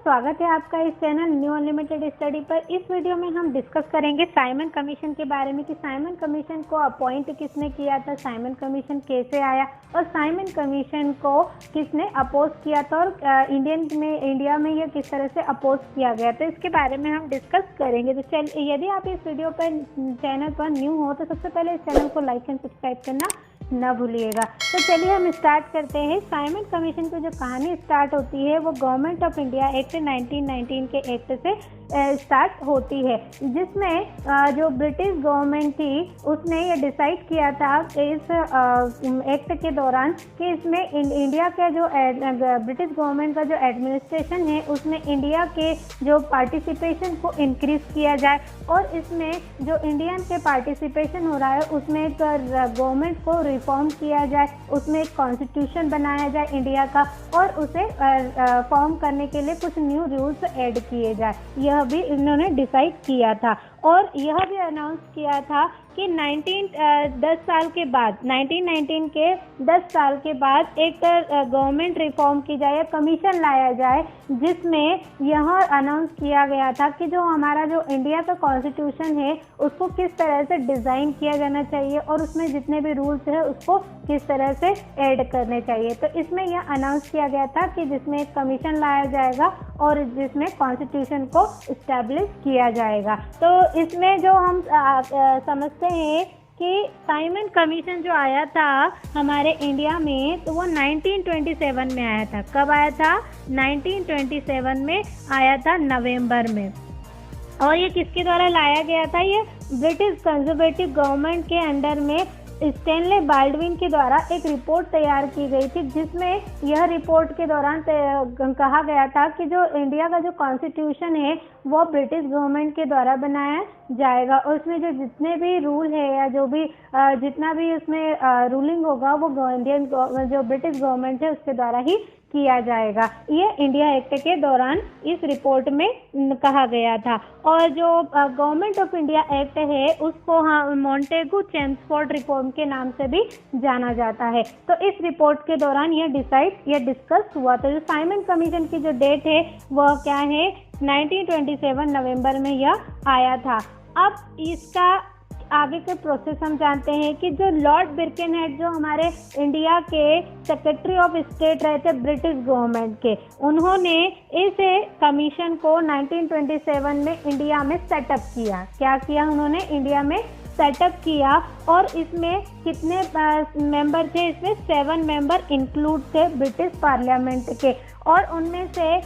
स्वागत है आपका इस चैनल न्यू अनलिमिटेड स्टडी पर। इस वीडियो में हम डिस्कस करेंगे साइमन कमीशन के बारे में कि साइमन कमीशन को अपॉइंट किसने किया था, साइमन कमीशन कैसे आया और साइमन कमीशन को किसने अपोज किया था और इंडिया में यह किस तरह से अपोज किया गया। तो इसके बारे में हम डिस्कस करेंगे। तो यदि आप इस वीडियो पर चैनल पर न्यू हो तो सबसे पहले इस चैनल को लाइक एंड सब्सक्राइब करना न भूलिएगा। तो चलिए हम स्टार्ट करते हैं। साइमन कमीशन की जो कहानी स्टार्ट होती है वो गवर्नमेंट ऑफ इंडिया एक्ट 1919 के एक्ट से स्टार्ट होती है, जिसमें जो ब्रिटिश गवर्नमेंट थी उसने ये डिसाइड किया था इस एक्ट के दौरान कि इसमें इंडिया के जो ब्रिटिश गवर्नमेंट का जो एडमिनिस्ट्रेशन है उसमें इंडिया के जो पार्टिसिपेशन को इंक्रीज किया जाए और इसमें जो इंडियन के पार्टिसिपेशन हो रहा है उसमें एक गवर्नमेंट को रिफॉर्म किया जाए, उसमें एक कॉन्स्टिट्यूशन बनाया जाए इंडिया का और उसे फॉर्म करने के लिए कुछ न्यू रूल्स ऐड किए जाए। यह भी इन्होंने डिसाइड किया था और यह भी अनाउंस किया था कि 10 साल के बाद 1919 के 10 साल के बाद एक गवर्नमेंट रिफॉर्म की जाए, कमीशन लाया जाए, जिसमें यह अनाउंस किया गया था कि जो हमारा जो इंडिया का कॉन्स्टिट्यूशन है उसको किस तरह से डिज़ाइन किया जाना चाहिए और उसमें जितने भी रूल्स है उसको किस तरह से ऐड करने चाहिए। तो इसमें यह अनाउंस किया गया था कि जिसमें एक कमीशन लाया जाएगा और जिसमें कॉन्स्टिट्यूशन को इस्टेब्लिश किया जाएगा। तो इसमें जो हम समझते हैं कि साइमन कमीशन जो आया था हमारे इंडिया में तो वो 1927 में आया था। कब आया था? 1927 में आया था, नवंबर में। और ये किसके द्वारा लाया गया था? ये ब्रिटिश कंजर्वेटिव गवर्नमेंट के अंडर में स्टैनले बाल्डविन के द्वारा एक रिपोर्ट तैयार की गई थी, जिसमें यह रिपोर्ट के दौरान कहा गया था कि जो इंडिया का जो कॉन्स्टिट्यूशन है वो ब्रिटिश गवर्नमेंट के द्वारा बनाया जाएगा और उसमें जो जितने भी रूल है या जो भी जितना भी उसमें रूलिंग होगा वो जो ब्रिटिश गवर्नमेंट है उसके द्वारा ही किया जाएगा। ये इंडिया एक्ट के दौरान इस रिपोर्ट में कहा गया था। और जो गवर्नमेंट ऑफ इंडिया एक्ट है उसको मॉन्टेगू चेम्सफोर्ड रिपोर्ट के नाम से भी जाना जाता है। तो इस रिपोर्ट के दौरान ये डिस्कस हुआ। तो जो साइमन कमीशन की जो डेट है वह क्या है? 1927 नवंबर में यह आया था। अब इसका आगे के प्रोसेस हम जानते हैं कि जो लॉर्ड बिरकेनहेड जो हमारे इंडिया के सेक्रेटरी ऑफ स्टेट रहे थे ब्रिटिश गवर्नमेंट के, उन्होंने इस कमीशन को 1927 में इंडिया में सेटअप किया। क्या किया उन्होंने? इंडिया में सेटअप किया और इसमें कितने मेंबर थे? इसमें 7 मेंबर इंक्लूड थे ब्रिटिश पार्लियामेंट के और उनमें से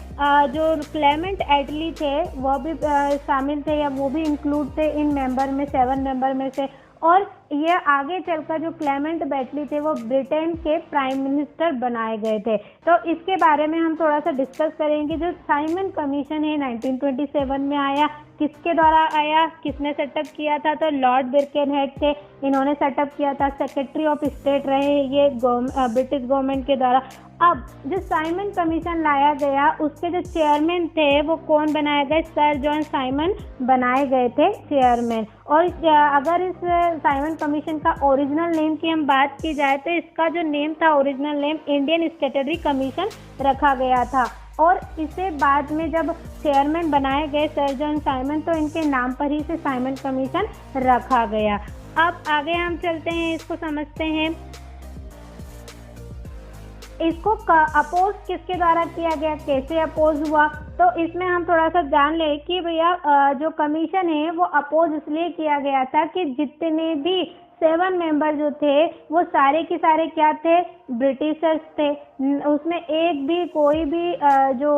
जो क्लेमेंट एटली थे वह भी शामिल थे या वो भी इंक्लूड थे इन मेंबर में, 7 मेंबर में से। और ये आगे चलकर जो क्लेमेंट बैटली थे वो ब्रिटेन के प्राइम मिनिस्टर बनाए गए थे। तो इसके बारे में हम थोड़ा सा डिस्कस करेंगे। जो साइमन कमीशन है 1927 में आया, किसके द्वारा आया, किसने सेटअप किया था? तो लॉर्ड बिरकेनहेड थे, इन्होंने सेटअप किया था। सेक्रेटरी ऑफ स्टेट रहे ये ब्रिटिश गवर्नमेंट के द्वारा। अब जो साइमन कमीशन लाया गया उसके जो चेयरमैन थे वो कौन बनाए गए? सर जॉन साइमन बनाए गए थे चेयरमैन। और अगर इस साइमन कमीशन का ओरिजिनल नेम की हम बात की जाए तो इसका जो नेम था, original name Indian statutory commission रखा गया था और इसे बाद में जब चेयरमैन बनाए गए सर जॉन साइमन तो इनके नाम पर ही से साइमन कमीशन रखा गया। अब आगे हम चलते हैं, इसको समझते हैं। इसको अपोज किसके द्वारा किया गया, कैसे अपोज हुआ? तो इसमें हम थोड़ा सा जान ले कि भैया जो कमीशन है वो अपोज इसलिए किया गया था कि जितने भी 7 मेंबर जो थे वो सारे के सारे क्या थे? ब्रिटिशर्स थे। उसमें एक भी कोई भी जो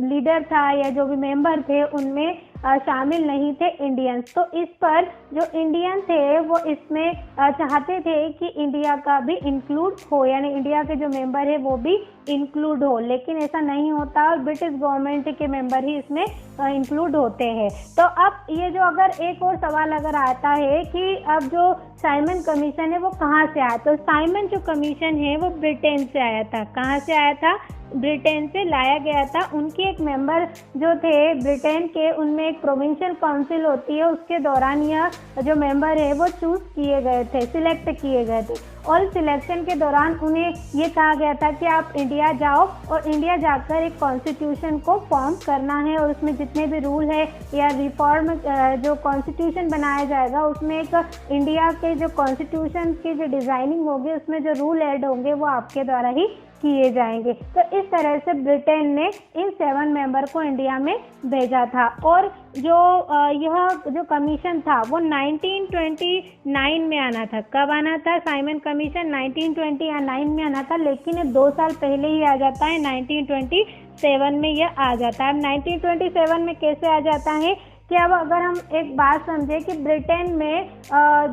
लीडर था या जो भी मेंबर थे उनमें शामिल नहीं थे इंडियंस। तो इस पर जो इंडियन थे वो इसमें चाहते थे कि इंडिया का भी इंक्लूड हो, यानी इंडिया के जो मेंबर है वो भी इंक्लूड हो, लेकिन ऐसा नहीं होता और ब्रिटिश गवर्नमेंट के मेंबर ही इसमें इंक्लूड होते हैं। तो अब ये जो अगर एक और सवाल अगर आता है कि अब जो साइमन कमीशन है वो कहाँ से आया? तो साइमन जो कमीशन है वो ब्रिटेन से आया था। कहाँ से आया था? ब्रिटेन से लाया गया था। उनके एक मेंबर जो थे ब्रिटेन के, उनमें एक प्रोविंशियल काउंसिल होती है, उसके दौरान यह जो मेंबर है वो चूज किए गए थे, सिलेक्ट किए गए थे और सिलेक्शन के दौरान उन्हें ये कहा गया था कि आप इंडिया जाओ और इंडिया जाकर एक कॉन्स्टिट्यूशन को फॉर्म करना है और उसमें जितने भी रूल है या रिफॉर्म जो कॉन्स्टिट्यूशन बनाया जाएगा उसमें एक इंडिया के जो कॉन्स्टिट्यूशन की जो डिज़ाइनिंग होगी उसमें जो रूल ऐड होंगे वो आपके द्वारा ही किए जाएंगे। तो इस तरह से ब्रिटेन ने इन 7 मेंबर को इंडिया में भेजा था और यह जो कमीशन था वो 1929 में आना था। कब आना था? साइमन कमीशन 1929 में आना था, लेकिन 2 साल पहले ही आ जाता है, 1927 में यह आ जाता है। 1927 में कैसे आ जाता है कि अब अगर हम एक बात समझे कि ब्रिटेन में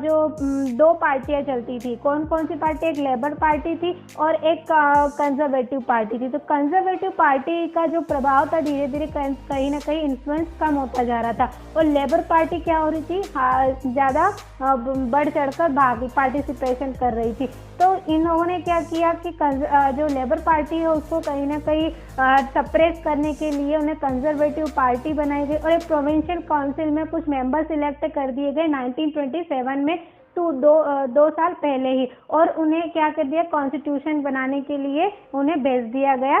जो 2 पार्टियां चलती थी, कौन कौन सी पार्टी? एक लेबर पार्टी थी और एक कंजर्वेटिव पार्टी थी। तो कंजर्वेटिव पार्टी का जो प्रभाव था धीरे धीरे कहीं ना कहीं इन्फ्लुएंस कम होता जा रहा था और लेबर पार्टी क्या हो रही थी, ज़्यादा बढ़ चढ़कर पार्टिसिपेशन कर रही थी। तो इन्होंने क्या किया कि जो लेबर पार्टी है उसको कहीं ना कहीं सप्रेस करने के लिए उन्हें कंजर्वेटिव पार्टी बनाई गई और एक प्रोविंशियल काउंसिल में कुछ मेंबर सिलेक्ट कर दिए गए 1927 में, तो 2 साल पहले ही, और उन्हें क्या कर दिया, कॉन्स्टिट्यूशन बनाने के लिए उन्हें भेज दिया गया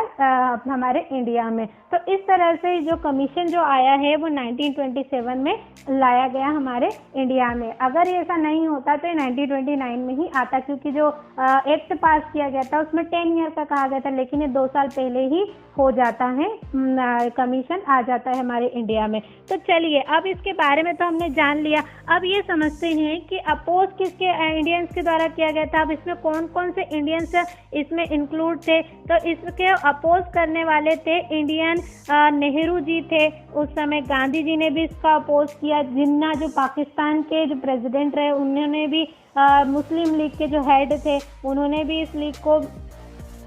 हमारे इंडिया में। तो इस तरह से जो कमीशन जो आया है वो 1927 में लाया गया हमारे इंडिया में। अगर ऐसा नहीं होता तो 1929 में ही आता, क्योंकि जो एक्ट पास किया गया था उसमें 10 ईयर का कहा गया था, लेकिन ये 2 साल पहले ही हो जाता है, कमीशन आ जाता है हमारे इंडिया में। तो चलिए अब इसके बारे में तो हमने जान लिया, अब ये समझते हैं कि अपोज किसके इंडियंस के द्वारा किया गया था। अब इसमें कौन कौन से इंडियंस इसमें इंक्लूड थे? तो इसके अपोज करने वाले थे इंडियन नेहरू जी थे, उस समय गांधी जी ने भी इसका अपोज किया। जिन्ना जो पाकिस्तान के जो प्रेसिडेंट रहे उन्होंने भी, मुस्लिम लीग के जो हेड थे उन्होंने भी इस लीग को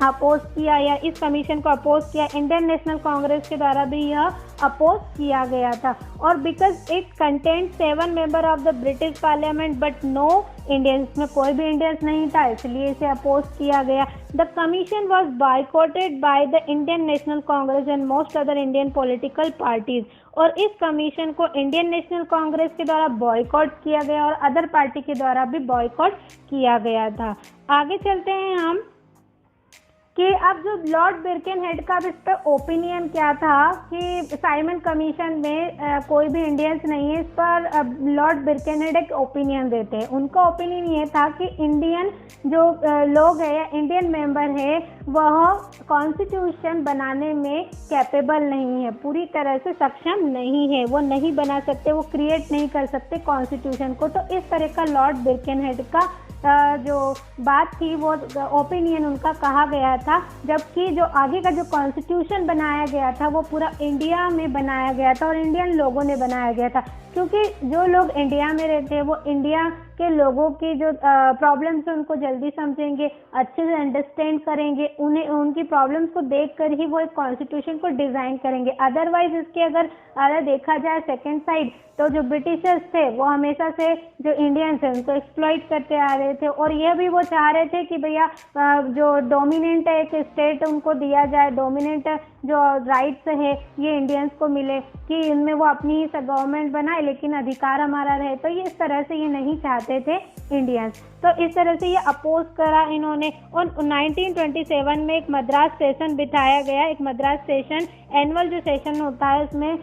अपोज किया या इस कमीशन को अपोज किया। इंडियन नेशनल कांग्रेस के द्वारा भी यह अपोज किया गया था। और because it content 7 member of the British parliament but no Indians, में कोई भी इंडियंस नहीं था, इसलिए इसे अपोज किया गया। The commission was बायकॉटेड by the Indian national Congress and most other Indian political parties. और इस कमीशन को इंडियन नेशनल कांग्रेस के द्वारा बॉयकॉट किया गया और अदर पार्टी के द्वारा भी बॉयकॉट किया गया था। आगे चलते हैं हम कि अब जो लॉर्ड बिरकेनहेड का इस पर ओपिनियन क्या था कि साइमन कमीशन में कोई भी इंडियंस नहीं है, इस पर लॉर्ड बिरकेनहेड एक ओपिनियन देते हैं। उनका ओपिनियन ये था कि इंडियन जो लोग हैं या इंडियन मेंबर है वह कॉन्स्टिट्यूशन बनाने में कैपेबल नहीं है, पूरी तरह से सक्षम नहीं है, वो नहीं बना सकते, वो क्रिएट नहीं कर सकते कॉन्स्टिट्यूशन को। तो इस तरह का लॉर्ड बिरकेनहेड का जो बात थी वो ओपिनियन उनका कहा गया था। जबकि जो आगे का जो कॉन्स्टिट्यूशन बनाया गया था वो पूरा इंडिया में बनाया गया था और इंडियन लोगों ने बनाया गया था, क्योंकि जो लोग इंडिया में रहते हैं वो इंडिया के लोगों की जो प्रॉब्लम्स है उनको जल्दी समझेंगे, अच्छे से अंडरस्टैंड करेंगे, उन्हें उनकी प्रॉब्लम्स को देखकर ही वो एक कॉन्स्टिट्यूशन को डिज़ाइन करेंगे। अदरवाइज इसके अगर देखा जाए सेकेंड साइड, तो जो ब्रिटिशर्स थे वो हमेशा से जो इंडियंस हैं उनको एक्सप्लॉइट करते आ रहे थे और यह भी वो चाह रहे थे कि भैया जो डोमिनेंट एक स्टेट उनको दिया जाए, डोमिनेंट जो राइट्स है ये इंडियंस को मिले, कि इनमें वो अपनी ही गवर्नमेंट बनाए लेकिन अधिकार हमारा रहे। तो ये इस तरह से ये नहीं चाहते थे इंडियंस, तो इस तरह से ये अपोज करा इन्होंने। और 1927 में एक मद्रास सेशन बिठाया गया, एक मद्रास सेशन एनुअल जो सेशन होता है उसमें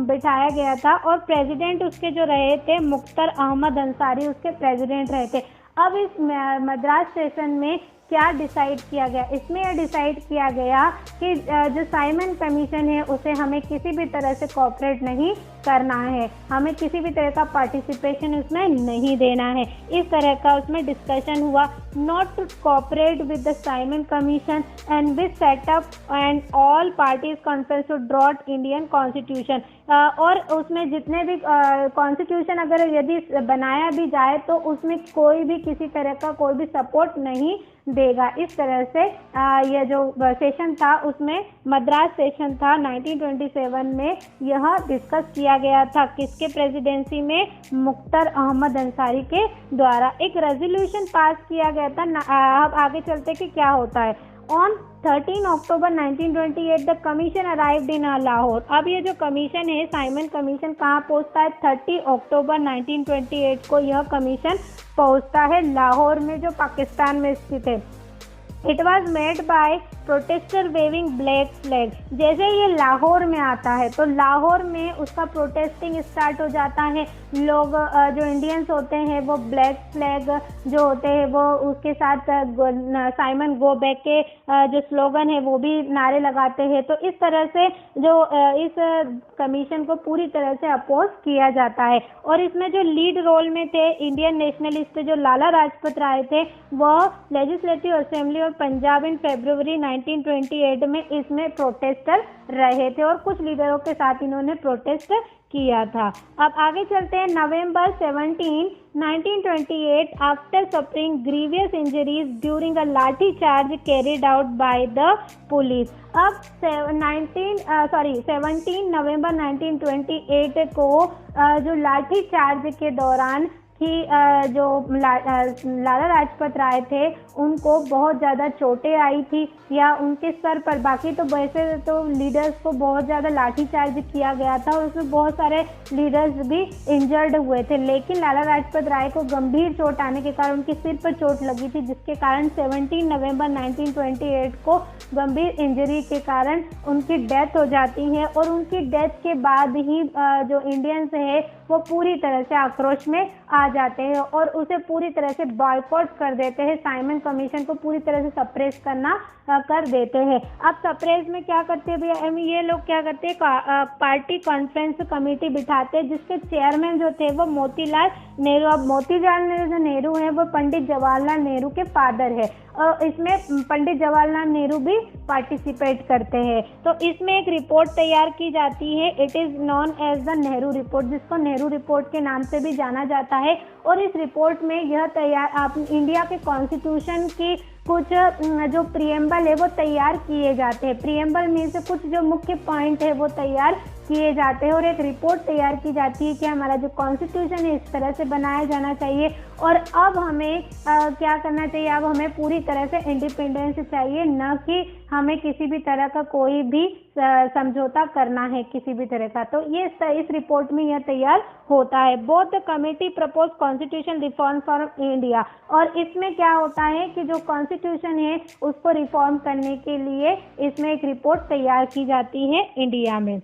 बिठाया गया था और प्रेसिडेंट उसके जो रहे थे मुख्तर अहमद अंसारी उसके प्रेसिडेंट रहे थे। अब इस मद्रास सेशन में क्या डिसाइड किया गया? इसमें यह डिसाइड किया गया कि जो साइमन कमीशन है उसे हमें किसी भी तरह से कोऑपरेट नहीं करना है, हमें किसी भी तरह का पार्टिसिपेशन उसमें नहीं देना है। इस तरह का उसमें डिस्कशन हुआ, not to cooperate with the Simon commission and with setup and all parties conference to draft Indian constitution. और उसमें जितने भी कॉन्स्टिट्यूशन अगर यदि बनाया भी जाए तो उसमें कोई भी किसी तरह का कोई भी सपोर्ट नहीं देगा। इस तरह से यह जो सेशन था उसमें मद्रास सेशन था 1927 में यह डिस्कस किया गया था। किसके प्रेसिडेंसी में? मुख्तर अहमद अंसारी के द्वारा एक रेजोल्यूशन पास किया गया था। अब आगे चलते कि क्या होता है। On 13 October 1928 the commission arrived in Lahore. अब ये जो कमीशन है साइमन कमीशन कहाँ पहुँचता है? 30 अक्टूबर 1928 को यह कमीशन पहुंचता है लाहौर में, जो पाकिस्तान में स्थित है। It was made by protester waving black flag. जैसे ये लाहौर में आता है तो लाहौर में उसका प्रोटेस्टिंग स्टार्ट हो जाता है। लोग जो इंडियंस होते हैं वो ब्लैक फ्लैग जो होते हैं वो उसके साथ साइमन गो बैक के जो स्लोगन है वो भी नारे लगाते हैं। तो इस तरह से जो इस कमीशन को पूरी तरह से अपोज किया जाता है। और इसमें जो लीड रोल में थे इंडियन नेशनलिस्ट जो लाला लाजपत राय थे, वह लेजिस्लेटिव असेंबली और पंजाब इन फरवरी 1928 में इसमें प्रोटेस्टर रहे थे और कुछ लीडरों के साथ इन्होंने प्रोटेस्ट किया था। अब आगे चलते हैं। November 17, 1928 after suffering grievous injuries during a lathi charge carried out by the police. अब 17 नवंबर 1928 को जो लाठी चार्ज के दौरान कि जो लाला लाजपत राय थे उनको बहुत ज़्यादा चोटें आई थी या उनके सर पर, बाकी तो वैसे तो लीडर्स को बहुत ज़्यादा लाठीचार्ज किया गया था और उसमें बहुत सारे लीडर्स भी इंजर्ड हुए थे, लेकिन लाला लाजपत राय को गंभीर चोट आने के कारण उनके सिर पर चोट लगी थी, जिसके कारण 17 नवंबर 1928 को गंभीर इंजरी के कारण उनकी डेथ हो जाती है। और उनकी डेथ के बाद ही जो इंडियंस है वो पूरी तरह से आक्रोश में आ जाते हैं और उसे पूरी तरह से बॉयकॉट कर देते हैं। साइमन कमीशन को पूरी तरह से सप्रेस करना कर देते हैं। अब सप्रेस में क्या करते हैं भैया, ये लोग क्या करते हैं, पार्टी कॉन्फ्रेंस कमेटी बिठाते हैं जिसके चेयरमैन जो थे वो मोतीलाल नेहरू। अब मोतीलाल जो नेहरू है वो पंडित जवाहरलाल नेहरू के फादर है और इसमें पंडित जवाहरलाल नेहरू भी पार्टिसिपेट करते हैं। तो इसमें एक रिपोर्ट तैयार की जाती है, it is known as the Nehru report, जिसको नेहरू रिपोर्ट के नाम से भी जाना जाता है। और इस रिपोर्ट में यह इंडिया के कॉन्स्टिट्यूशन की कुछ जो प्रियम्बल है वो तैयार किए जाते हैं। प्रियम्बल में से कुछ जो मुख्य पॉइंट है वो तैयार किए जाते हैं और एक रिपोर्ट तैयार की जाती है कि हमारा जो कॉन्स्टिट्यूशन है इस तरह से बनाया जाना चाहिए और अब हमें क्या करना चाहिए, अब हमें पूरी तरह से इंडिपेंडेंस चाहिए, न कि हमें किसी भी तरह का कोई भी समझौता करना है किसी भी तरह का। तो ये इस रिपोर्ट में यह तैयार होता है। Both the committee propose constitution reform for India. और इसमें क्या होता है कि जो कॉन्स्टिट्यूशन है उसको रिफॉर्म करने के लिए इसमें एक रिपोर्ट तैयार की जाती है इंडिया में।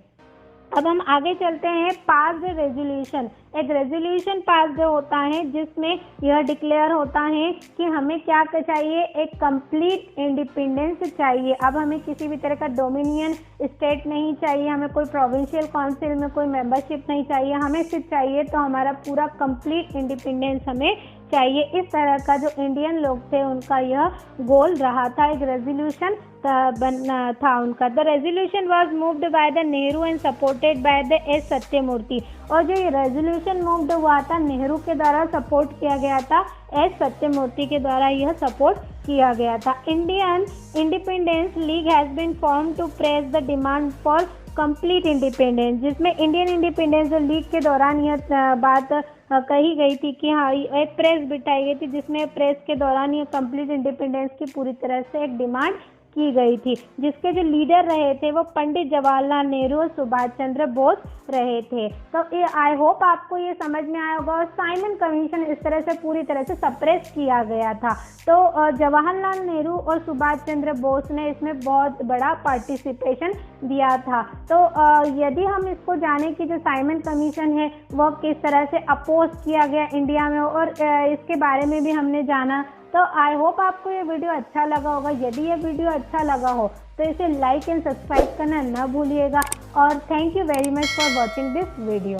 अब हम आगे चलते हैं। पास्ड रेजोल्यूशन, एक रेजोल्यूशन पास्ड होता है जिसमें यह डिक्लेयर होता है कि हमें क्या चाहिए, एक कंप्लीट इंडिपेंडेंस चाहिए। अब हमें किसी भी तरह का डोमिनियन स्टेट नहीं चाहिए, हमें कोई प्रोविंशियल काउंसिल में कोई मेंबरशिप नहीं चाहिए, हमें सिर्फ चाहिए तो हमारा पूरा कंप्लीट इंडिपेंडेंस हमें चाहिए। इस तरह का जो इंडियन लोग थे उनका यह गोल रहा था, एक रेजोल्यूशन था उनका। The resolution was moved by the Nehru and supported by the S Sathyamurthy. और जो ये रेजोल्यूशन मूव्ड हुआ था नेहरू के द्वारा सपोर्ट किया गया था, एस सत्यमूर्ति के द्वारा यह सपोर्ट किया गया था। Indian independence league has been form to press the demand for complete independence, जिसमें इंडियन इंडिपेंडेंस लीग के दौरान यह बात कही गई थी कि हाँ एक प्रेस बिठाई गई थी जिसमें प्रेस के दौरान ये कंप्लीट इंडिपेंडेंस की पूरी तरह से एक डिमांड की गई थी, जिसके जो लीडर रहे थे वो पंडित जवाहरलाल नेहरू और सुभाष चंद्र बोस रहे थे। तो ये आई होप आपको ये समझ में आया होगा। और साइमन कमीशन इस तरह से पूरी तरह से सप्रेस किया गया था। तो जवाहरलाल नेहरू और सुभाष चंद्र बोस ने इसमें बहुत बड़ा पार्टिसिपेशन दिया था। तो यदि हम इसको जाने कि जो साइमन कमीशन है वह किस तरह से अपोज किया गया इंडिया में और इसके बारे में भी हमने जाना, तो आई होप आपको ये वीडियो अच्छा लगा होगा। यदि ये वीडियो अच्छा लगा हो तो इसे लाइक एंड सब्सक्राइब करना न भूलिएगा। और thank you very much for watching this video.